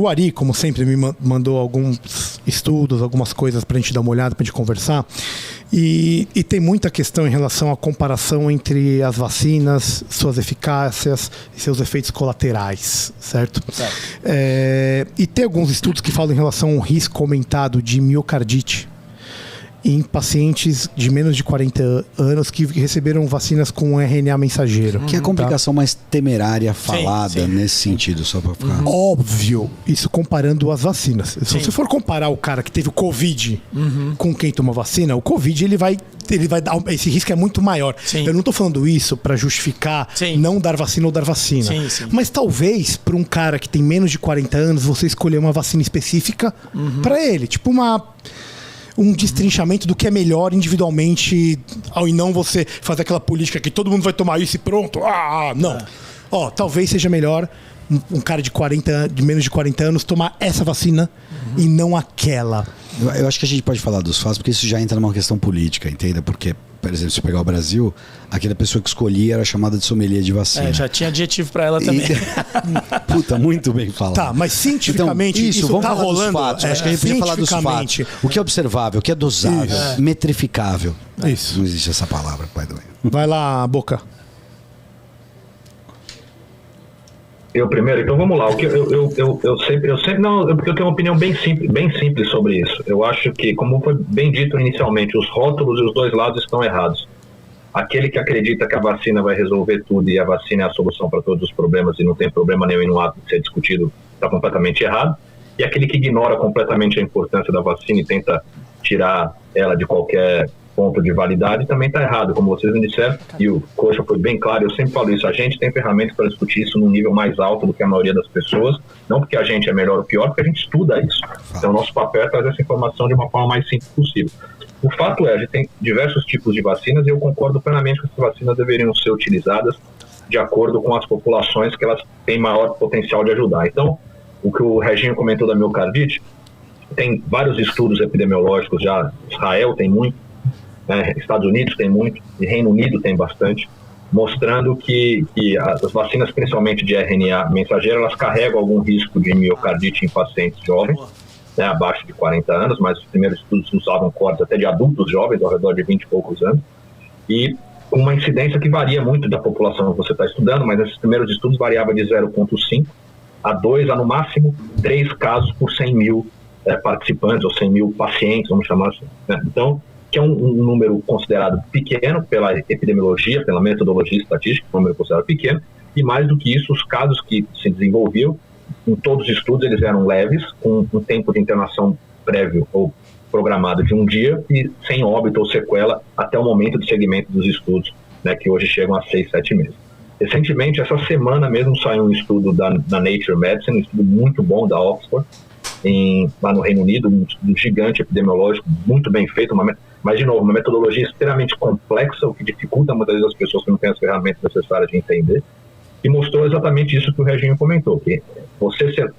o Ari, como sempre, me mandou alguns estudos, algumas coisas pra gente dar uma olhada, pra gente conversar. E tem muita questão em relação à comparação entre as vacinas, suas eficácias e seus efeitos colaterais, certo? E tem alguns estudos que falam em relação ao risco aumentado de miocardite em pacientes de menos de 40 anos que receberam vacinas com RNA mensageiro. Que é a complicação mais temerária falada nesse sentido, só para ficar... Óbvio, isso comparando as vacinas. Se você for comparar o cara que teve o Covid com quem toma vacina, o Covid ele vai dar... Esse risco é muito maior. Eu não tô falando isso para justificar não dar vacina ou dar vacina. Mas talvez para um cara que tem menos de 40 anos, você escolher uma vacina específica para ele. Tipo um destrinchamento do que é melhor individualmente, ao e não você fazer aquela política que todo mundo vai tomar isso e pronto. Não. Talvez seja melhor um cara de menos de 40 anos tomar essa vacina e não aquela. Eu acho que a gente pode falar dos fatos, porque isso já entra numa questão política, entenda? Porque, por exemplo, se pegar o Brasil, aquela pessoa que escolhia era chamada de sommelier de vacina. Já tinha adjetivo pra ela também. Puta, muito bem falado. Tá, mas cientificamente então, isso vamos tá falar rolando. Dos fatos. Acho que a gente podia falar dos fatos. O que é observável, o que é dosável, metrificável. Isso. Não existe essa palavra, by the way. Vai lá, Boca. Eu primeiro, então vamos lá. O que eu sempre não, porque eu tenho uma opinião bem simples sobre isso. Eu acho que, como foi bem dito inicialmente, os rótulos e os dois lados estão errados. Aquele que acredita que a vacina vai resolver tudo e a vacina é a solução para todos os problemas e não tem problema nenhum e não há de ser discutido, está completamente errado. E aquele que ignora completamente a importância da vacina e tenta tirar ela de qualquer ponto de validade também está errado, como vocês me disseram, e o Coxa foi bem claro, eu sempre falo isso, a gente tem ferramentas para discutir isso num nível mais alto do que a maioria das pessoas, não porque a gente é melhor ou pior, porque a gente estuda isso. Então o nosso papel é trazer essa informação de uma forma mais simples possível. O fato é, a gente tem diversos tipos de vacinas e eu concordo plenamente que essas vacinas deveriam ser utilizadas de acordo com as populações que elas têm maior potencial de ajudar. Então, o que o Reginho comentou da miocardite, tem vários estudos epidemiológicos já, Israel tem muito, Estados Unidos tem muito, e Reino Unido tem bastante, mostrando que as vacinas, principalmente de RNA mensageiro, elas carregam algum risco de miocardite em pacientes jovens, abaixo de 40 anos, mas os primeiros estudos usavam cortes até de adultos jovens, ao redor de 20 e poucos anos, e com uma incidência que varia muito da população que você está estudando, mas esses primeiros estudos variavam de 0,5 a 2 a no máximo 3 casos por 100 mil participantes, ou 100 mil pacientes, vamos chamar assim. Então, que é um número considerado pequeno pela epidemiologia, pela metodologia estatística, um número considerado pequeno, e mais do que isso, os casos que se desenvolviam, em todos os estudos eles eram leves, com um tempo de internação prévio ou programado de um dia e sem óbito ou sequela até o momento de segmento dos estudos, que hoje chegam a 6, 7 meses. Recentemente, essa semana mesmo, saiu um estudo da Nature Medicine, um estudo muito bom da Oxford, lá no Reino Unido, um gigante epidemiológico, muito bem feito, mas, de novo, uma metodologia extremamente complexa, o que dificulta muitas vezes as pessoas que não têm as ferramentas necessárias de entender, e mostrou exatamente isso que o Reginho comentou, que você ser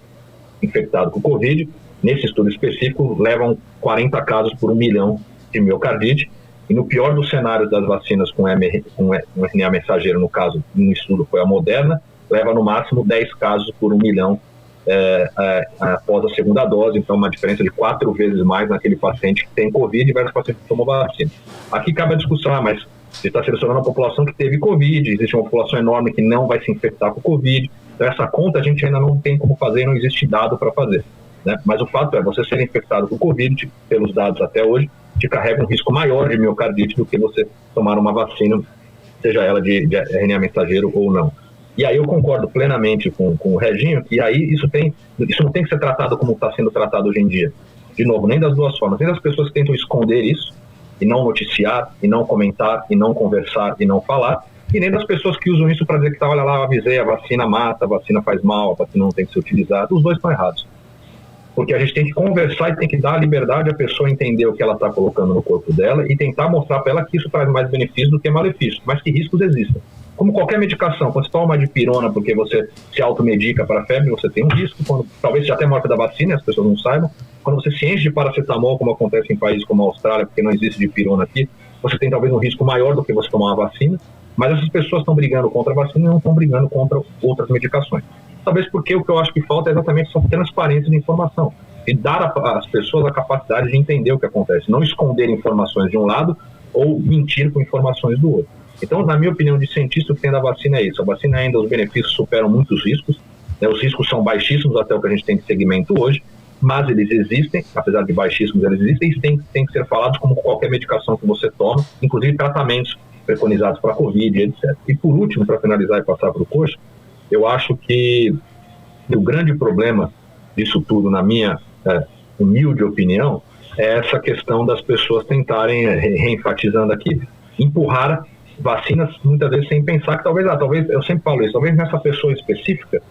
infectado com Covid, nesse estudo específico, levam 40 casos por 1 milhão de miocardite, e no pior dos cenários das vacinas com RNA mensageiro, no caso, no estudo foi a Moderna, leva no máximo 10 casos por 1 milhão após a segunda dose, então uma diferença de 4 vezes mais naquele paciente que tem Covid versus o paciente que tomou vacina. Aqui cabe a discussão, mas você está selecionando a população que teve Covid, existe uma população enorme que não vai se infectar com Covid, então essa conta a gente ainda não tem como fazer, não existe dado para fazer. Mas o fato é, você ser infectado com Covid, pelos dados até hoje, te carrega um risco maior de miocardite do que você tomar uma vacina, seja ela de RNA mensageiro ou não. E aí eu concordo plenamente com o Reginho que aí isso não tem que ser tratado como está sendo tratado hoje em dia. De novo, nem das duas formas, nem das pessoas que tentam esconder isso, e não noticiar, e não comentar, e não conversar, e não falar, e nem das pessoas que usam isso para dizer que, olha lá, eu avisei, a vacina mata, a vacina faz mal, a vacina não tem que ser utilizada. Os dois estão errados. Porque a gente tem que conversar e tem que dar a liberdade à pessoa entender o que ela está colocando no corpo dela e tentar mostrar para ela que isso traz mais benefício do que malefício, mas que riscos existem. Como qualquer medicação, quando você toma uma dipirona porque você se automedica para a febre, você tem um risco, talvez já tenha morte da vacina, as pessoas não saibam. Quando você se enche de paracetamol, como acontece em países como a Austrália, porque não existe dipirona aqui, você tem talvez um risco maior do que você tomar uma vacina, mas essas pessoas estão brigando contra a vacina e não estão brigando contra outras medicações. talvez porque o que eu acho que falta é exatamente essa transparência de informação e dar às pessoas a capacidade de entender o que acontece, não esconder informações de um lado ou mentir com informações do outro. Então, na minha opinião de cientista, o que tem da vacina é isso. A vacina ainda, os benefícios superam muitos riscos, né? Os riscos são baixíssimos até o que a gente tem de segmento hoje, mas eles existem, apesar de baixíssimos, eles existem e têm que ser falados como qualquer medicação que você toma, inclusive tratamentos preconizados para a Covid, etc. E por último, para finalizar e passar para o Coxa, eu acho que o grande problema disso tudo, na minha humilde opinião, é essa questão das pessoas tentarem, reenfatizando aqui, empurrar vacinas muitas vezes sem pensar que talvez, eu sempre falo isso, talvez nessa pessoa específica,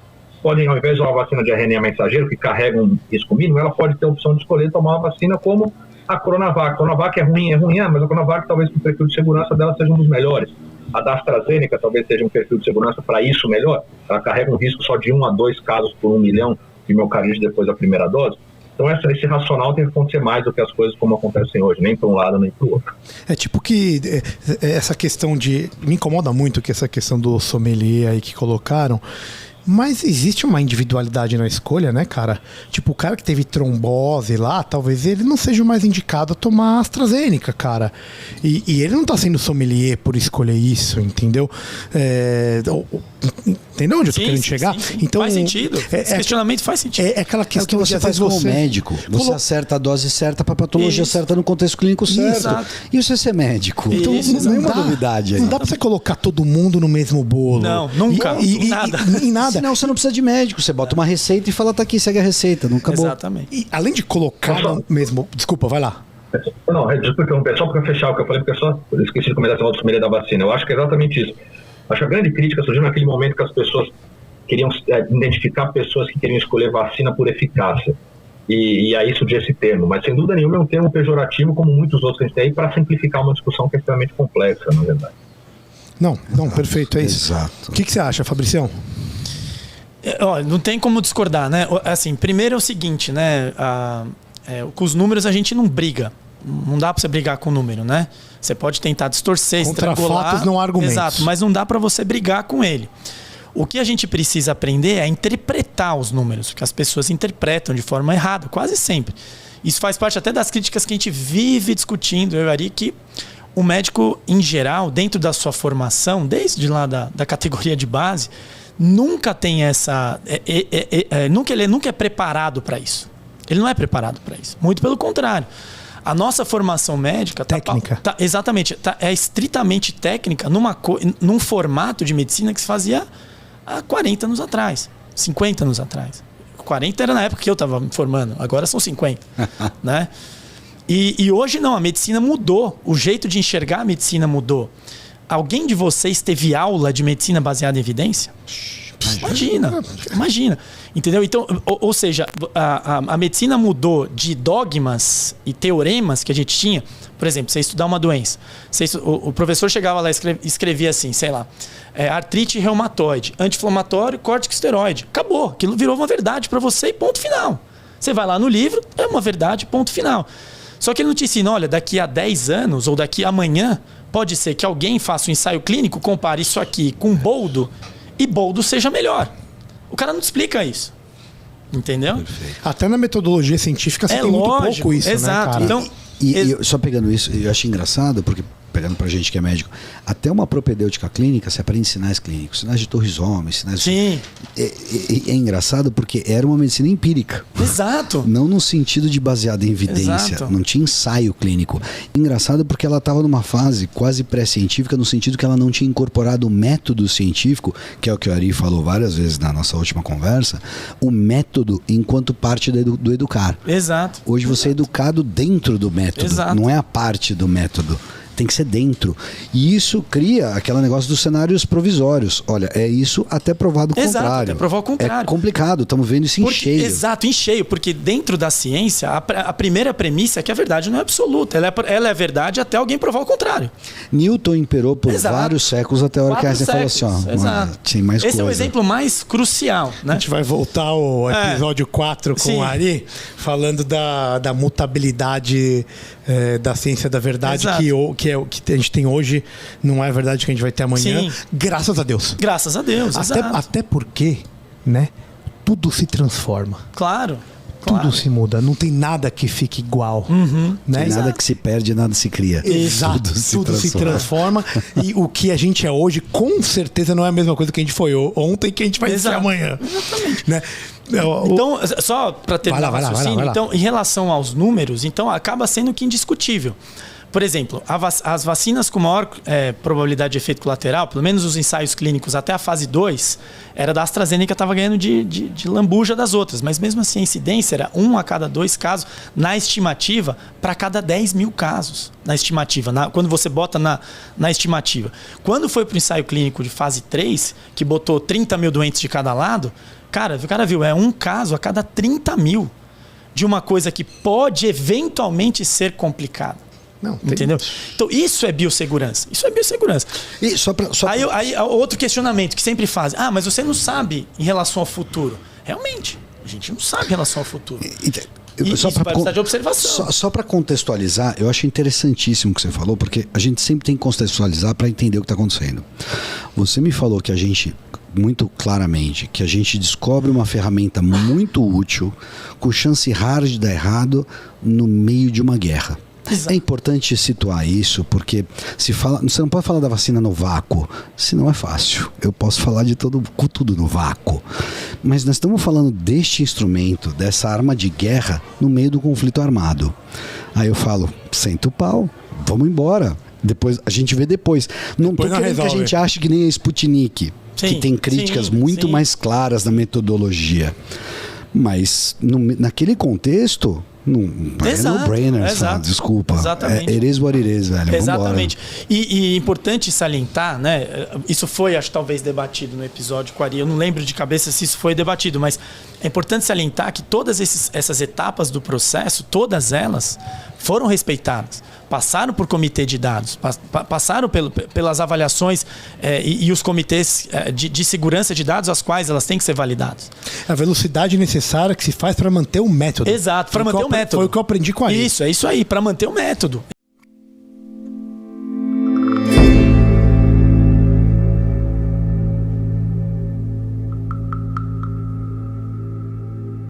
podem, ao invés de uma vacina de RNA mensageiro que carrega um risco mínimo, ela pode ter a opção de escolher tomar uma vacina como a Coronavac. A Coronavac é ruim, mas a Coronavac talvez o perfil de segurança dela seja um dos melhores. A da AstraZeneca talvez seja um perfil de segurança para isso melhor. Ela carrega um risco só de 1 a 2 casos por 1 milhão de miocardite depois da primeira dose. Então esse racional tem que acontecer mais do que as coisas como acontecem hoje, nem para um lado nem para o outro. É tipo que essa questão de... Me incomoda muito que essa questão do sommelier aí que colocaram, mas existe uma individualidade na escolha, né, cara? Tipo, o cara que teve trombose lá, talvez ele não seja o mais indicado a tomar AstraZeneca, cara. E ele não tá sendo sommelier por escolher isso, entendeu? Entendeu onde eu tô querendo chegar? Sim. Então, faz sentido. Esse questionamento faz sentido. É aquela questão que você faz como médico. Você acerta a dose certa para a patologia certa no contexto clínico certo. Exato. E você ser médico. Então, não é uma novidade aí. Não dá pra você colocar todo mundo no mesmo bolo. Não, nunca. Em nada. Senão você não precisa de médico. Você bota uma receita e fala, tá aqui, segue a receita. Não acabou. Exatamente. E além de colocar no mesmo... Desculpa, vai lá. Não, desculpa, só para fechar o que eu falei, porque eu esqueci de comentar essa sommelier da vacina. Eu acho que é exatamente isso. Acho que a grande crítica surgiu naquele momento que as pessoas queriam identificar pessoas que queriam escolher vacina por eficácia. E aí surgiu esse termo. Mas, sem dúvida nenhuma, é um termo pejorativo, como muitos outros que a gente tem aí, para simplificar uma discussão que é extremamente complexa, na verdade. Não, perfeito, é isso. Exato. O que você acha, Fabricião? Não tem como discordar, né? Assim, primeiro é o seguinte, né? Com os números a gente não briga. Não dá para você brigar com o número, né? Você pode tentar distorcer, contra estrangular. fatos, não argumentos. Exato, mas não dá para você brigar com ele. O que a gente precisa aprender é interpretar os números, porque as pessoas interpretam de forma errada, quase sempre. Isso faz parte até das críticas que a gente vive discutindo, eu e Ari, que o médico, em geral, dentro da sua formação, desde lá da categoria de base, nunca tem essa... Ele nunca é preparado para isso. Ele não é preparado para isso. Muito pelo contrário. A nossa formação médica... Técnica. Exatamente. É estritamente técnica num formato de medicina que se fazia há 40 anos atrás. 50 anos atrás. 40 era na época que eu estava me formando. Agora são 50. Né? E hoje não. A medicina mudou. O jeito de enxergar a medicina mudou. Alguém de vocês teve aula de medicina baseada em evidência? Imagina. Entendeu? Então, ou seja, a medicina mudou de dogmas e teoremas que a gente tinha. Por exemplo, você estudar uma doença. O professor chegava lá e escrevia assim, sei lá, artrite reumatoide, anti-inflamatório, corticosteroide. Acabou. Aquilo virou uma verdade para você e ponto final. Você vai lá no livro, é uma verdade, ponto final. Só que ele não te ensina, olha, daqui a 10 anos ou daqui a amanhã, pode ser que alguém faça um ensaio clínico, compare isso aqui com boldo e boldo seja melhor. O cara não te explica isso. Entendeu? Perfeito. Até na metodologia científica você tem lógico, muito pouco isso, exato. né, cara? Então, E só pegando isso, eu acho engraçado, porque pegando pra gente que é médico, até uma propedêutica clínica se aprende sinais clínicos, sinais de torrisome, sinais... Sim. É engraçado porque era uma medicina empírica. Exato. Não no sentido de baseada em evidência. Exato. Não tinha ensaio clínico. Engraçado porque ela estava numa fase quase pré-científica, no sentido que ela não tinha incorporado o método científico, que é o que o Ari falou várias vezes na nossa última conversa, o método enquanto parte do educar. Exato. Hoje você é educado dentro do método, Exato. não é a parte do método. Tem que ser dentro. E isso cria aquele negócio dos cenários provisórios. Olha, é isso até provado o contrário. Até provar o contrário. É complicado, estamos vendo isso em cheio. Exato, em cheio. Porque dentro da ciência, a primeira premissa é que a verdade não é absoluta. Ela é verdade até alguém provar o contrário. Newton imperou por Exato. vários séculos até a hora que Einstein falou assim, ó, Exato. tem mais Esse coisa. é o exemplo mais crucial, né? A gente vai voltar ao episódio 4 com Sim. o Ari, falando da mutabilidade da ciência da verdade, que é o que a gente tem hoje, não é a verdade que a gente vai ter amanhã. Sim. Graças a Deus. Graças a Deus, exato. Até porque, né? tudo se transforma. Claro. Tudo se muda, não tem nada que fique igual. Né? Tem nada que se perde, nada se cria. Exato, tudo se transforma. E o que a gente é hoje, com certeza, não é a mesma coisa que a gente foi ontem, que a gente vai ser amanhã. Exatamente. Né? Então, só para terminar o raciocínio, vai lá. então, em relação aos números, então acaba sendo que indiscutível. Por exemplo, as vacinas com maior probabilidade de efeito colateral, pelo menos os ensaios clínicos até a fase 2, era da AstraZeneca, estava ganhando de lambuja das outras. Mas mesmo assim, a incidência era 1 a cada 2 casos, na estimativa, para cada 10 mil casos. Na estimativa, quando você bota na estimativa. Quando foi para o ensaio clínico de fase 3, que botou 30 mil doentes de cada lado, o cara viu, é um caso a cada 30 mil de uma coisa que pode eventualmente ser complicada. Não, entendeu? Então, isso é biossegurança. E Aí, outro questionamento que sempre fazem. Mas você não sabe em relação ao futuro. Realmente, a gente não sabe em relação ao futuro. Isso vai precisar de observação. Só para contextualizar, eu acho interessantíssimo o que você falou, porque a gente sempre tem que contextualizar para entender o que está acontecendo. Você me falou que a gente, muito claramente, que a gente descobre uma ferramenta muito útil, com chance rara de dar errado, no meio de uma guerra. Exato. É importante situar isso, porque você não pode falar da vacina no vácuo, senão é fácil. Eu posso falar de tudo no vácuo. Mas nós estamos falando deste instrumento, dessa arma de guerra, no meio do conflito armado. Aí eu falo, senta o pau, vamos embora. Depois, a gente vê depois. Não estou querendo que a gente ache que nem a Sputnik, que tem críticas muito mais claras na metodologia. Mas naquele contexto... é no-brainer, sabe? Desculpa. Exatamente. It is what it is, velho. Exatamente. E é importante salientar, né? Isso foi, acho, talvez debatido no episódio com a Ari. Eu não lembro de cabeça se isso foi debatido, mas é importante salientar que todas essas etapas do processo, todas elas foram respeitadas. Passaram por comitê de dados, passaram pelas avaliações e os comitês de segurança de dados, as quais elas têm que ser validadas. A velocidade necessária que se faz para manter o método. Exato, para manter o método. Foi o que eu aprendi com a Ari. Isso, é isso aí, para manter o método.